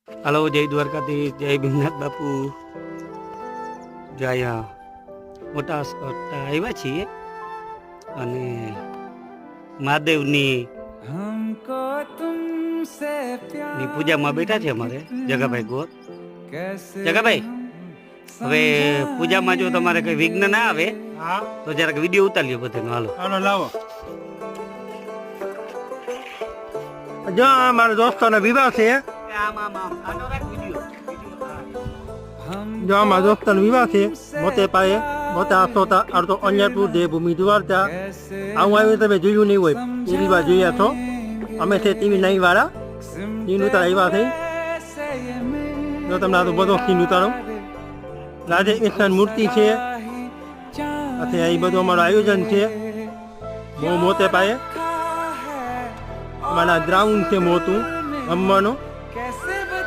Hello, જય દ્વારકાધીશ, જય ભીમનાથ બાપુ. જય મોટા આવ્યા છીએ અને મહાદેવની પૂજામાં બેઠા છે અમારે જગાભાઈ ગોર. જગાભાઈ, હવે પૂજામાં જો તમારે કઈ વિઘ્ન ના આવે તો જરાક વિડીયો ઉતાર્યો બધાનો. હાલો હાલો લાવો. જો મારા દોસ્તોનો વિવાહ છે. જો અમારા દોસ્તોનો વિવાહ છે મોતે પાયે મોતે આસોતા અડધો અન્યપુર દેવભૂમિ દ્વારકા. આવું આવ્યું તમે જોયું નહીં હોય એ વિવાહ જોયા છો. અમે છે ટીવી નહીં વાળા સીન ઉતાર આવ્યા થઈ. જો તમને આ તો બધો સીન ઉતારો. રાધે કૃષ્ણ મૂર્તિ છે. એ બધું અમારું આયોજન છે બહુ મોતે પાયે. અમારા ગ્રાઉન્ડ છે મોટું રમવાનું.